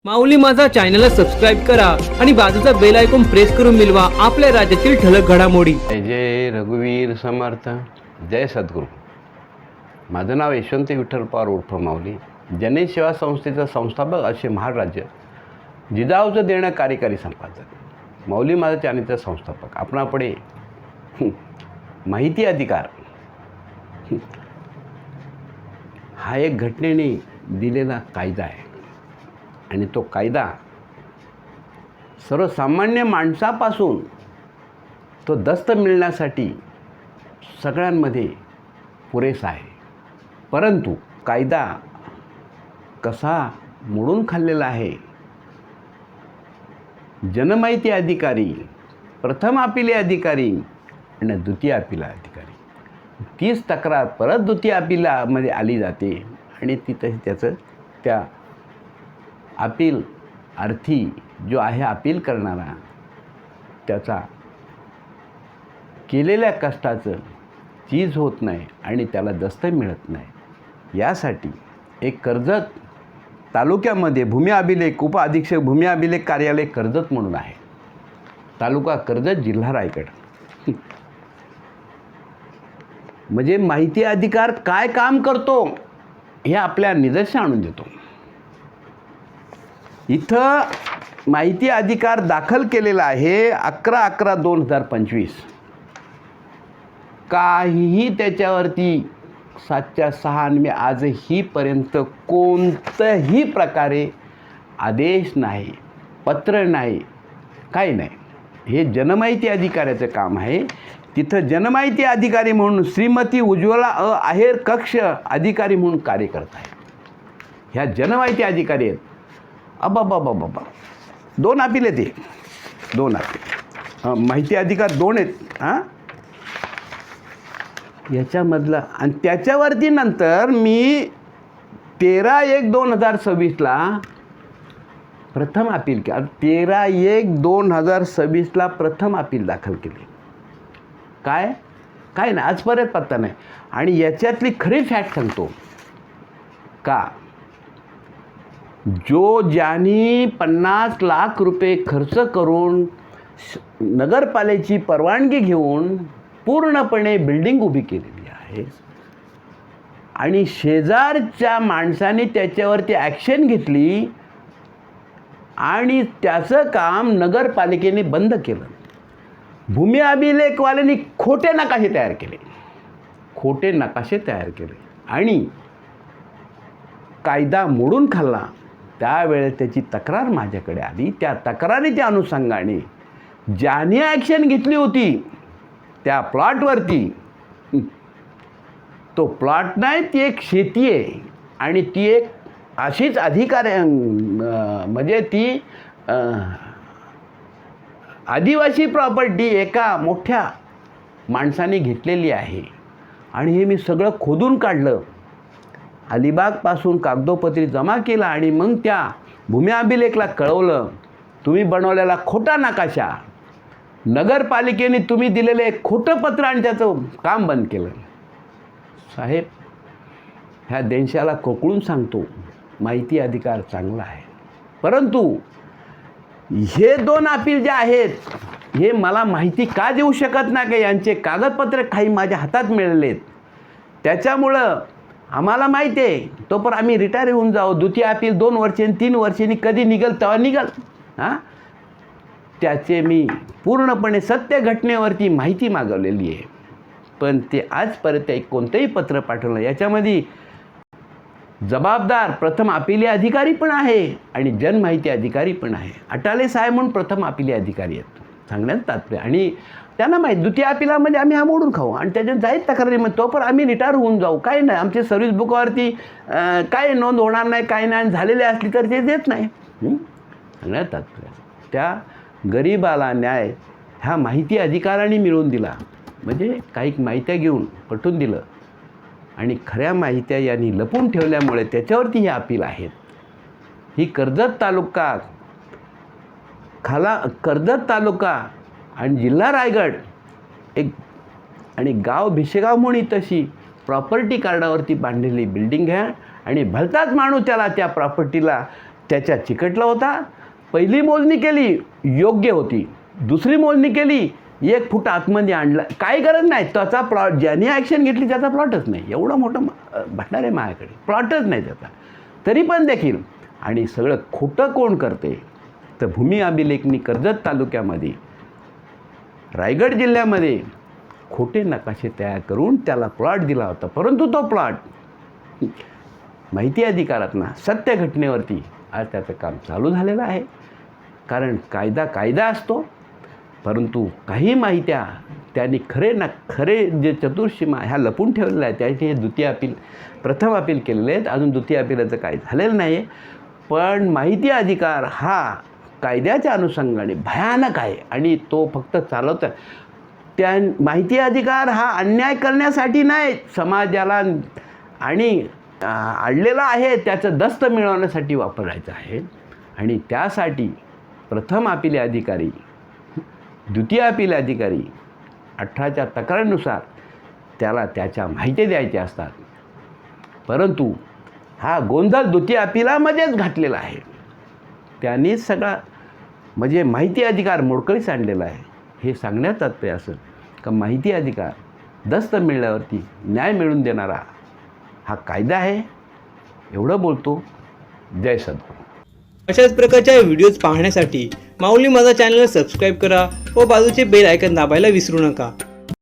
माऊली माझा चॅनलला सबस्क्राईब करा आणि बाजूचा बेल आयकॉन प्रेस करून मिळवा आपल्या राज्यातील ठळक घडामोडी। जय जय रघुवीर समर्थ, जय सद्गुरू। माझं नाव यशवंत विठ्ठल पवार उर्फ माऊली, जनहित सेवा संस्थेचा संस्थापक असे महाराज्य जिजाऊचं देणं कार्यकारी संपादक माऊली माझा चॅनलचा संस्थापक। आपणापुढे माहिती अधिकार हा एक घटनेने दिलेला कायदा आहे आणि तो कायदा सर्वसामान्य माणसापासून तो दस्त मिळण्यासाठी सगळ्यांमध्ये पुरेसा आहे। परंतु कायदा कसा मोडून खाल्लेला आहे। जनमाहिती अधिकारी, प्रथम अपिले अधिकारी आणि द्वितीय अपिला अधिकारी, तीच तक्रार परत द्वितीय अपिलामध्ये आली जाते आणि तिथं त्याचं त्या अपील अर्थी जो आहे अपील करणारा त्याचा केलेल्या कष्टाचं चीज होत नाही आणि त्याला दस्त मिळत नाही। यासाठी एक कर्जत तालुक्यामध्ये भूमी अभिलेख उप अधीक्षक भूमी अभिलेख कार्यालय कर्जत म्हणून आहे, तालुका कर्जत, जिल्हा रायगड। म्हणजे माहिती अधिकार काय काम करतो हे आपल्या निदर्शन आणून देतो। इथं माहिती अधिकार दाखल केलेला आहे 11/11/2025। काहीही त्याच्यावरती 7/6 आजही पर्यंत कोणत्याही प्रकारे आदेश नाही, पत्र नाही, काही नाही। हे जनमाहिती अधिकाऱ्याचं काम आहे। तिथं जनमाहिती अधिकारी म्हणून श्रीमती उज्ज्वला आहेर कक्ष अधिकारी म्हणून कार्य करत आहे। ह्या जनमाहिती अधिकारी आहेत। अबाबाबाबाबा 2 अपील आहेत, 2 अपील माहिती अधिकार 2 आहेत याच्यामधलं। आणि त्याच्यावरती नंतर मी 13/1/2026 प्रथम अपील केलं। 13/1/2026 प्रथम अपील दाखल केले। काय नाही, आजपर्यंत पत्ता नाही। आणि याच्यातली खरी फॅक्ट सांगतो का, ज्यांनी 50 लाख रुपये खर्च करून नगरपालिकेची परवानगी घेऊन पूर्णपणे बिल्डिंग उभी केलेली आहे आणि शेजारच्या माणसाने त्याच्यावरती ॲक्शन घेतली आणि त्याचं काम नगरपालिकेने बंद केलं। भूमी अभिलेखवाल्यांनी खोटे नकाशे तयार केले आणि कायदा मोडून खाल्ला। त्यावेळेस त्याची तक्रार माझ्याकडे आली। त्या तक्रारीच्या अनुषंगाने ज्याने ॲक्शन घेतली होती त्या प्लॉटवरती, तो प्लॉट नाही, ती एक शेती आहे आणि ती एक अशीच अधिकारी म्हणजे ती आदिवासी प्रॉपर्टी एका मोठ्या माणसाने घेतलेली आहे। आणि हे मी सगळं खोदून काढलं, अलिबागपासून कागदोपत्री जमा केला आणि मग त्या भूमी अभिलेखला कळवलं, तुम्ही बनवलेला खोटा नकाशा, नगरपालिकेने तुम्ही दिलेलं एक खोटं पत्र आणि त्याचं काम बंद केलं। साहेब, ह्या देशाला कोकळून सांगतो, माहिती अधिकार चांगला आहे, परंतु हे 2 अपील जे आहेत हे मला माहिती का देऊ शकत नाही का, यांचे कागदपत्र काही माझ्या हातात मिळाले आहेत। त्याच्यामुळं आम्हाला माहिती आहे तोपर्यंत आम्ही रिटायर होऊन जाऊ। द्वितीय अपील 2 वर्षांनी 3 वर्षांनी कधी निघल तेव्हा निघल। त्याचे मी पूर्णपणे सत्य घटनेवरती माहिती मागवलेली आहे, पण ते आजपर्यंत कोणतंही पत्र पाठवलं। याच्यामध्ये जबाबदार प्रथम अपिली अधिकारी पण आहे आणि जनमाहिती अधिकारी पण आहे। अटाले साहेब म्हणून प्रथम अपिली अधिकारी आहेत, सांगण्याचं तात्पर्य। आणि त्यांना माहीत द्वितीय अपिलामध्ये आम्ही हा मोडून खाऊ आणि त्याच्यात जाहीर तक्रारी मग तोपर्यंत आम्ही रिटायर होऊन जाऊ, काही नाही। आमच्या सर्व्हिस बुकावरती काय नोंद होणार नाही, काही नाही, झालेली असली तर ते देत नाही। सांगण्याचं तात्पर्य त्या गरीबाला न्याय ह्या माहिती अधिकाऱ्यांनी मिळवून दिला। म्हणजे काही माहित्या घेऊन पटवून दिलं आणि खऱ्या माहित्या यांनी लपून ठेवल्यामुळे त्याच्यावरती हे अपील आहेत। ही कर्जत तालुका आणि जिल्हा रायगड एक आणि गाव भिशेगाव म्हणून तशी प्रॉपर्टी कार्डावरती बांधलेली बिल्डिंग आहे आणि भलताच माणूस त्याला त्या प्रॉपर्टीला त्याच्या चिकटला होता. पहिली मोजणी केली, योग्य होती. दुसरी मोजणी केली, 1 फूट आतमध्ये आणला. काही गरज नाही, त्याचा प्लॉट ज्याने ॲक्शन घेतली त्याचा प्लॉटच नाही. एवढं मोठं भेटणार आहे माझ्याकडे, प्लॉटच नाही त्याचा. तरी पण देखील, आणि सगळं खोटं कोण करते तर भूमी अभिलेखनी कर्जत तालुक्यामध्ये, रायगड जिल्ह्यामध्ये खोटे नकाशे तयार करून त्याला प्लॉट दिला होता. परंतु तो प्लॉट माहिती अधिकारातनं सत्य घटनेवरती आज त्याचं काम चालू झालेलं आहे. कारण कायदा असतो, परंतु काही माहित्या त्यांनी खरे जे चतुर्सीमा ह्या लपून ठेवलेल्या आहेत. त्याचे हे द्वितीय अपील, प्रथम अपील केलेले आहेत. अजून द्वितीय अपीलाचं काही झालेलं नाही आहे. पण माहिती अधिकार हा कायद्याच्या अनुषंगाने भयानक आहे आणि तो फक्त चालवता. त्या माहिती अधिकार हा अन्याय करण्यासाठी नाही, समाजाला आणि अडलेला आहे त्याचं दस्त मिळवण्यासाठी वापरायचं आहे. आणि त्यासाठी प्रथम अपील अधिकारी, द्वितीय अपील अधिकारी 18च्या तक्रारीनुसार त्याला त्याच्या माहिती द्यायच्या असतात. परंतु हा गोंधळ द्वितीय अपिलामध्येच घातलेला आहे. त्यांनीच सगळा म्हणजे माहिती अधिकार मोडकळीस आणलेला आहे. हे सांगण्यात तात्पर्य असं का माहिती अधिकार दस्त मिळाल्यावरती न्याय मिळवून देणारा हा कायदा आहे. एवढं बोलतो. जय सद्गुरू. अशाच प्रकारच्या व्हिडिओज पाहण्यासाठी माऊली माझा चॅनल सबस्क्राईब करा व बाजूचे बेल आयकॉन दाबायला विसरू नका.